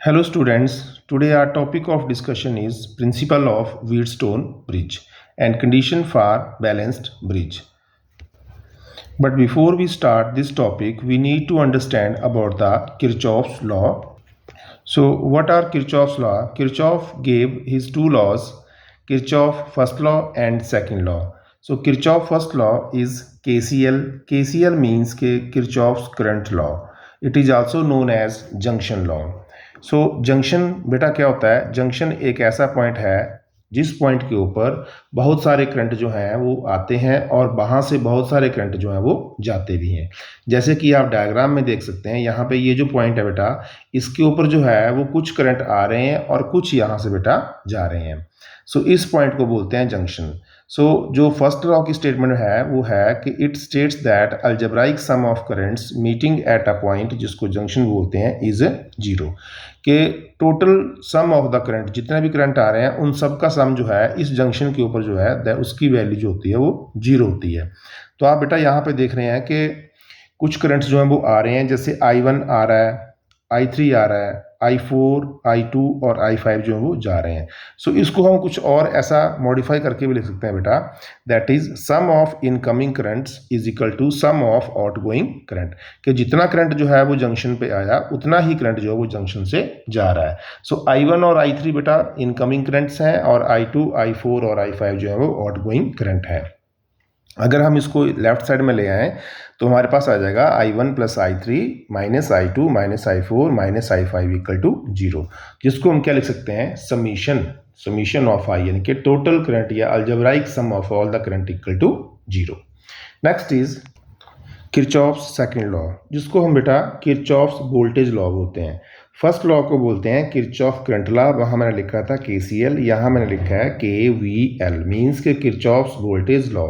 Hello students, today our topic of discussion is principle of Wheatstone bridge and condition for balanced bridge. But before we start this topic, we need to understand about the Kirchhoff's law. So what are Kirchhoff's law? Kirchhoff gave his two laws, Kirchhoff first law and second law. So Kirchhoff first law is KCL. KCL means Kirchhoff's current law. It is also known as junction law. So junction बेटा क्या होता है? Junction एक ऐसा point है जिस point के ऊपर बहुत सारे करंट जो हैं वो आते हैं और वहाँ से बहुत सारे करंट जो हैं वो जाते भी हैं। जैसे कि आप डायग्राम में देख सकते हैं, यहाँ पे ये जो पॉइंट है बेटा, इसके ऊपर जो है वो कुछ करंट आ रहे हैं और कुछ यहाँ से बेटा जा रहे हैं। सो इस पॉइंट को बोलते हैं जंक्शन। सो जो फर्स्ट लॉ की स्टेटमेंट है वो है कि it states that algebraic sum of currents meeting at a point, जिसको जंक्शन बोलते हैं, इज जीरो। कि total sum of the current, जितने भी करंट आ रहे हैं उन सब का सम जो है इस जंक्शन के ऊपर जो है उसकी वैल्यू जो होती है वो जीरो होती है। तो आप बेटा यहाँ पे देख रहे हैं कि कुछ करंट्स जो हैं वो आ रहे हैं, जैसे I1 आ रहा है, I3 आ रहा है, I4, I2 और I5 जो है वो जा रहे हैं। सो इसको हम कुछ और ऐसा मॉडिफाई करके भी लिख सकते हैं बेटा, that is sum of incoming currents is equal to sum of outgoing current, कि जितना करंट जो है वो जंक्शन पे आया उतना ही करंट जो है वो जंक्शन से जा रहा है। सो I1 और I3 बेटा इनकमिंग करंट्स हैं और I2, I4 और I5 जो है वो आउटगोइंग करंट है। अगर हम इसको लेफ्ट साइड में ले आएँ तो हमारे पास आ जाएगा I1 plus I3 minus I2 minus I4 minus I5 equal to zero, जिसको हम क्या लिख सकते हैं? समीशन ऑफ I, यानी कि टोटल करंट या algebraic sum of all the current equal to zero. Next is Kirchhoff's second law, जिसको हम बेटा किरचॉफ्स वोल्टेज लॉ बोलते हैं। फर्स्ट लॉ को बोलते हैं किरचॉफ करंट लॉ, वहाँ मैंने लिखा था KCL, यहाँ मैंने लिखा है KVL, means K Kirchhoff's voltage law.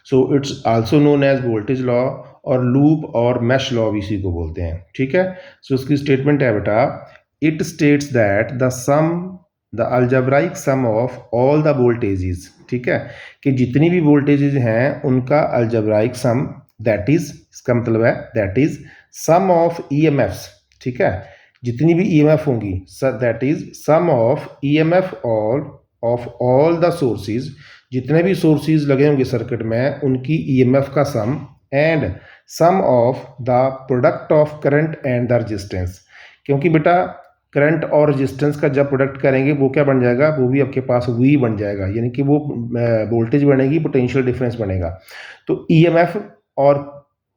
So it's also known as voltage law, और लूप और मैश लॉ भी इसी को बोलते हैं। ठीक है। सो इसकी स्टेटमेंट है बेटा, it states that the algebraic sum of all the voltages, ठीक है, कि जितनी भी वोल्टेजेस हैं उनका अलजेब्राइक सम, दैट इज, इसका मतलब है that is sum of EMFs, ठीक है, जितनी भी EMF होंगी, that is sum of EMF of all the sources, जितने भी सोर्सेज लगे होंगे सर्किट में उनकी EMF का sum, and sum of the product of current and the resistance, क्योंकि बेटा करंट और रेजिस्टेंस का जब प्रोडक्ट करेंगे वो क्या बन जाएगा? वो भी आपके पास V बन जाएगा, यानी कि वो वोल्टेज बनेगी, पोटेंशियल डिफरेंस बनेगा। तो EMF और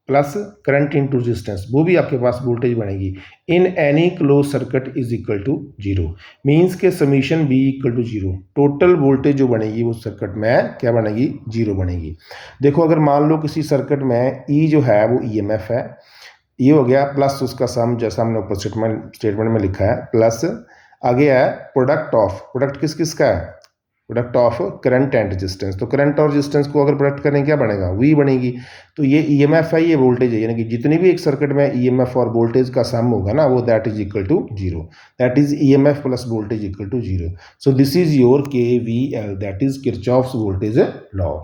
प्लस करंट इनटू रेजिस्टेंस, वो भी आपके पास वोल्टेज बनेगी। In any closed circuit is equal to zero, means के summation B equal to zero, total voltage जो बनेगी वो सर्किट में क्या बनेगी? जीरो बनेगी। देखो अगर मान लो किसी सर्किट में E जो है वो EMF है, ये हो गया, प्लस उसका सम, जैसा हमने ऊपर स्टेटमेंट में लिखा है, प्लस आगे है प्रोडक्ट किस किस का है? Product of current and resistance. तो करंट और रेजिस्टेंस को अगर प्रोडक्ट करें क्या बनेगा? V बनेगी। तो ये EMF है, ये वोल्टेज है, यानी कि जितनी भी एक सर्किट में EMF और वोल्टेज का सम होगा ना, वो that is equal to zero, that is EMF plus voltage equal to zero. So this is your KVL, that is Kirchhoff's voltage law.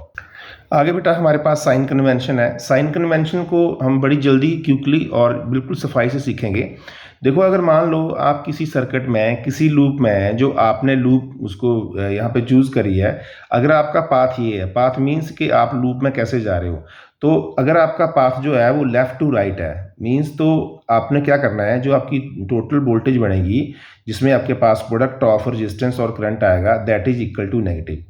आगे बेटा हमारे पास साइन कन्वेंशन है। साइन कन्वेंशन को हम बड़ी जल्दी, क्विकली और बिल्कुल सफाई से सीखेंगे। देखो अगर मान लो आप किसी सर्किट में, किसी लूप में, जो आपने लूप उसको यहाँ पे चूज़ करी है, अगर आपका पाथ ये है, पाथ मीन्स कि आप लूप में कैसे जा रहे हो, तो अगर आपका पाथ जो है वो लेफ़्ट टू राइट है, मीन्स तो आपने क्या करना है, जो आपकी टोटल वोल्टेज बनेगी जिसमें आपके पास प्रोडक्ट ऑफ रेजिस्टेंस और करंट आएगा, that is equal to negative.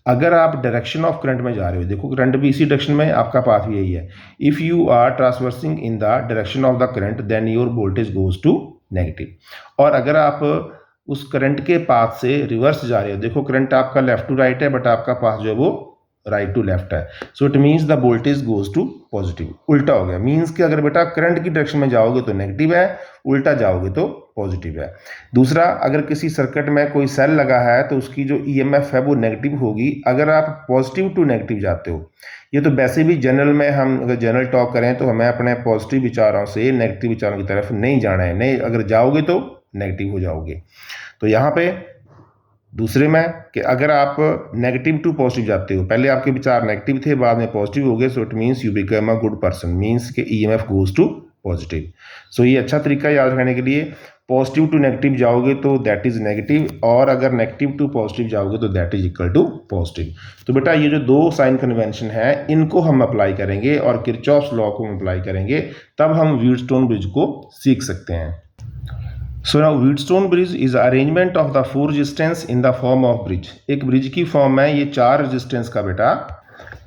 अगर आप डायरेक्शन ऑफ करंट में जा रहे हो, देखो करंट भी इसी डायरेक्शन में, आपका पाथ भी यही है। If you are traversing in the direction of the current then your voltage goes to negative. और अगर आप उस करंट के पाथ से रिवर्स जा रहे हो, देखो करंट आपका लेफ्ट टू राइट है बट आपका पाथ जो है वो राइट टू लेफ्ट है, so it means the voltage goes to positive. उल्टा हो गया, मीन्स कि अगर बेटा करंट की डायरेक्शन में जाओगे तो नेगेटिव है, उल्टा जाओगे तो पॉजिटिव है। दूसरा, अगर किसी सर्किट में कोई सेल लगा है तो उसकी जो EMF है वो नेगेटिव होगी अगर आप पॉजिटिव टू नेगेटिव जाते हो। ये तो वैसे भी जनरल में, हम अगर जनरल टॉक करें तो हमें अपने पॉजिटिव विचारों से नेगेटिव विचारों की तरफ नहीं जाना है, नहीं, अगर जाओगे तो नेगेटिव हो जाओगे। तो यहाँ पे दूसरे में कि अगर आप नेगेटिव टू पॉजिटिव जाते हो, पहले आपके विचार नेगेटिव थे, बाद में पॉजिटिव हो गए, सो it means you become a good person, means के EMF गोज टू पॉजिटिव। सो ये अच्छा तरीका याद रखने के लिए। पॉजिटिव टू नेगेटिव जाओगे तो दैट इज नेगेटिव, और अगर नेगेटिव टू पॉजिटिव जाओगे तो that is equal to positive. तो बेटा ये जो दो साइन कन्वेंशन है इनको हम अप्लाई करेंगे और किरचॉफ्स लॉ को हम अप्लाई करेंगे, तब हम व्हीटस्टोन ब्रिज को सीख सकते हैं। So now Wheatstone bridge is arrangement of the 4 resistance in the form of bridge. एक ब्रिज की फॉर्म में ये 4 रेजिस्टेंस का बेटा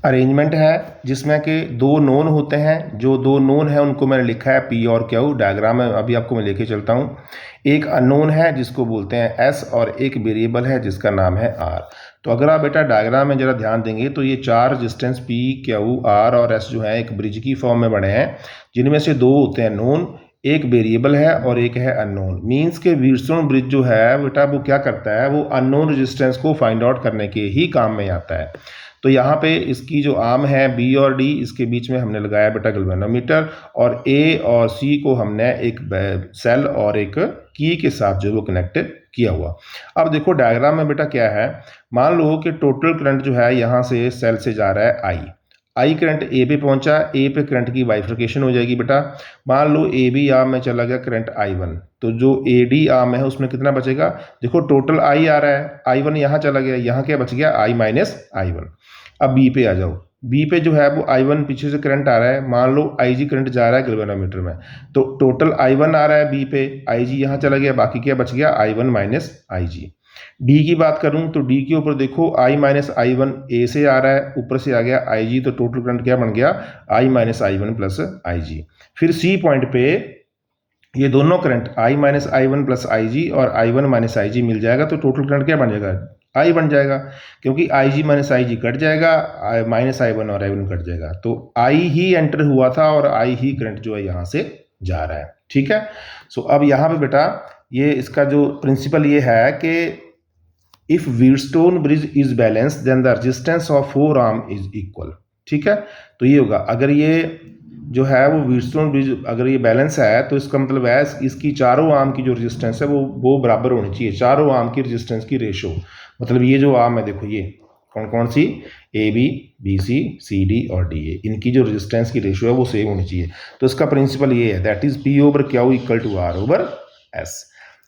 अरेंजमेंट है, जिसमें कि 2 नोन होते हैं। जो 2 नोन है उनको मैंने लिखा है पी और क्यू, डायग्राम में अभी आपको मैं लेके चलता हूँ। एक अननोन है जिसको बोलते हैं एस, और एक वेरिएबल है जिसका नाम है आर। तो अगर आप बेटा डायग्राम में जरा ध्यान देंगे तो ये 4 रेजिस्टेंस पी क्यू आर और एस जो है एक ब्रिज की फॉर्म में बने हैं, जिनमें से 2 होते हैं नोन, एक वेरिएबल है और एक है अननोन। मींस के व्हीटस्टोन ब्रिज जो है बेटा वो क्या करता है, वो अननोन रेजिस्टेंस को फाइंड आउट करने के ही काम में आता है। तो यहाँ पे इसकी जो आर्म है बी और डी, इसके बीच में हमने लगाया बेटा गैल्वेनोमीटर, और ए और सी को हमने एक सेल और एक की के साथ जो वो कनेक्टेड किया हुआ। अब देखो डायग्राम में बेटा क्या है, मान लो कि टोटल करंट जो है यहाँ से सेल से जा रहा है आई करंट ए पे पहुंचा, ए पे करंट की बाइफर्केशन हो जाएगी बेटा। मान लो ए बी आर्म में चला गया करंट I1, तो जो ए डी आर्म है उसमें कितना बचेगा, देखो टोटल आई आ रहा है, I1 यहाँ चला गया, यहाँ क्या बच गया I माइनस I1। अब बी पे आ जाओ, बी पे जो है वो I1 पीछे से करंट आ रहा है, मान लो IG करंट जा रहा है गैल्वेनोमीटर में, तो टोटल I1 आ रहा है बी पे, IG यहाँ चला गया, बाकी क्या बच गया I1 माइनस IG। डी की बात करूं तो डी के ऊपर देखो I माइनस I1 ए से आ रहा है, ऊपर से आ गया IG, तो टोटल करंट क्या बन गया I minus I1 plus IG। फिर सी पॉइंट पे ये दोनों current I minus I1 plus IG और I1 माइनस IG मिल जाएगा, तो टोटल करंट क्या बन जाएगा I बन जाएगा, क्योंकि IG माइनस IG कट जाएगा, माइनस I1 और I1 कट जाएगा, तो I ही एंटर हुआ था और I ही करंट जो है यहाँ से जा रहा है। ठीक है, सो अब यहाँ पे बेटा ये इसका जो प्रिंसिपल ये है कि if Wheatstone bridge is balance then the resistance of 4 arm is equal. ठीक है, तो ये होगा, अगर ये जो है वो व्हीटस्टोन ब्रिज अगर ये बैलेंस है तो इसका मतलब है इसकी चारों आर्म की जो रेजिस्टेंस है वो बराबर होनी चाहिए, चारों आर्म की रेजिस्टेंस की रेशो। मतलब ये जो आर्म है देखो, ये कौन कौन सी, A B, B C, C D और डी ए, इनकी जो रेजिस्टेंस की रेशो है वो सेम होनी चाहिए। तो इसका प्रिंसिपल ये है, that is P over Q equal to R over S.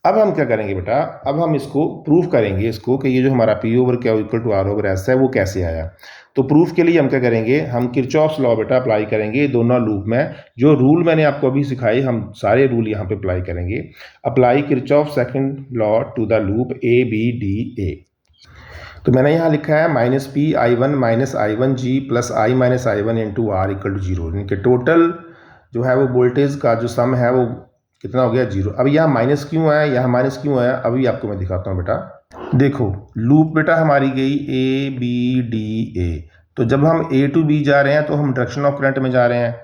अब हम क्या करेंगे बेटा, अब हम इसको प्रूफ करेंगे इसको कि ये जो हमारा P over Q equal to R over S है वो कैसे आया। तो प्रूफ के लिए हम क्या करेंगे, हम किरचॉफ्स लॉ बेटा अप्लाई करेंगे दोनों लूप में। जो रूल मैंने आपको अभी सिखाई हम सारे रूल यहाँ पे अप्लाई करेंगे। Apply Kirchhoff second law to the loop A B D A. तो मैंने यहाँ लिखा है minus P I1 minus I1 G plus I minus I1 into R equal to 0। इनके टोटल जो है वो वोल्टेज का जो सम है वो कितना हो गया 0। अब यहाँ माइनस क्यों आया, यहाँ माइनस क्यों आया, अभी आपको मैं दिखाता हूँ बेटा। देखो लूप बेटा हमारी गई ए बी डी ए, तो जब हम ए टू बी जा रहे हैं तो हम डायरेक्शन ऑफ करंट में जा रहे हैं।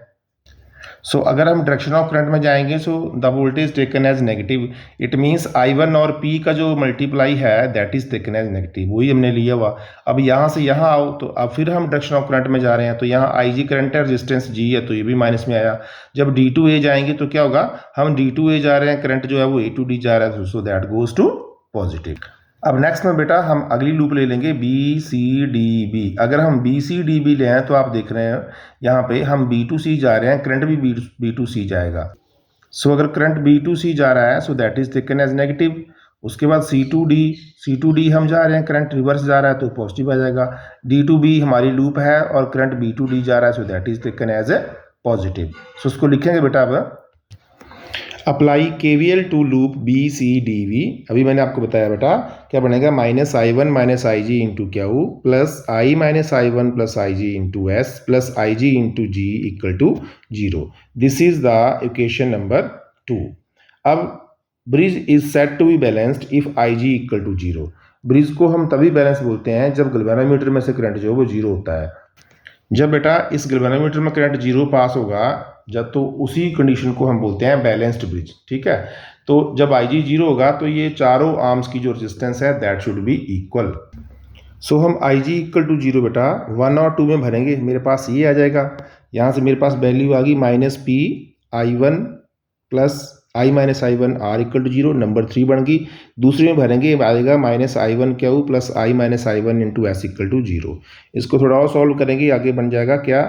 सो अगर हम डायरेक्शन ऑफ करंट में जाएंगे so the voltage taken as negative, it means I1 और P का जो मल्टीप्लाई है that is taken as negative, वही हमने लिया हुआ। अब यहाँ से यहाँ आओ तो अब फिर हम डायरेक्शन ऑफ करंट में जा रहे हैं, तो यहाँ IG करंट है, रेजिस्टेंस G है, तो ये भी माइनस में आया। जब D टू A जाएंगे तो क्या होगा, हम D टू A जा रहे हैं, करंट जो है वो A टू D जा रहा है, so that goes to positive. अब नेक्स्ट में बेटा हम अगली लूप ले लेंगे बी सी डी बी। अगर हम बी सी डी बी ले हैं तो आप देख रहे हैं यहाँ पे हम बी टू सी जा रहे हैं, करंट भी बी टू सी जाएगा। सो अगर करंट बी टू सी जा रहा है so that is taken as negative. उसके बाद सी टू डी हम जा रहे हैं, करंट रिवर्स जा रहा है तो पॉजिटिव आ जाएगा। डी टू बी हमारी लूप है और करंट बी टू डी जा रहा है, so that is taken as a positive. So उसको लिखेंगे बेटा अब apply KVL to loop B C D B. अभी मैंने आपको बताया बेटा क्या बनेगा, minus I1 minus IG into Q plus I minus I1 plus IG into S plus IG into G equal to 0। This is the equation number 2। अब bridge is set to be balanced if IG equal to 0। Bridge को हम तभी balance बोलते हैं जब galvanometer में से current जो है वो 0 होता है। जब बेटा इस गैल्वेनोमीटर में करंट 0 पास होगा जब, तो उसी कंडीशन को हम बोलते हैं बैलेंस्ड ब्रिज। ठीक है, तो जब IG 0 होगा तो ये चारों आर्म्स की जो रेजिस्टेंस है दैट शुड बी इक्वल। सो हम IG इक्वल टू 0 बेटा 1 और 2 में भरेंगे, मेरे पास ये आ जाएगा। यहाँ से मेरे पास वैल्यू आ गई minus P I1 plus I minus I1 R equal to 0, number 3 बन गई। दूसरे में भरेंगे आएगा minus I1 Q plus I minus I1 into S equal to 0। इसको थोड़ा और सॉल्व करेंगे, आगे बन जाएगा क्या,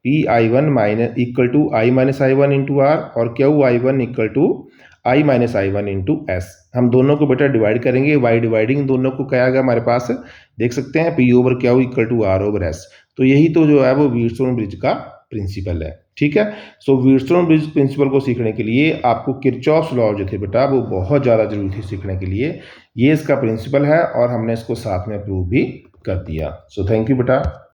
P I1 minus equal to I minus I1 into R और Q I1 equal to I minus I one into S. हम दोनों को बेटा डिवाइड करेंगे, वाई डिवाइडिंग दोनों को क्या आएगा हमारे पास, देख सकते हैं P over Q equal to R over S. तो यही तो जो है वो व्हीटस्टोन ब्रिज का प्रिंसिपल है। ठीक है, सो व्हीटस्टोन ब्रिज प्रिंसिपल को सीखने के लिए आपको किरचॉफ्स लॉ जो थे बेटा वो बहुत ज़्यादा जरूरी थी सीखने के लिए। ये इसका प्रिंसिपल है और हमने इसको साथ में प्रूव भी कर दिया। सो थैंक यू बेटा।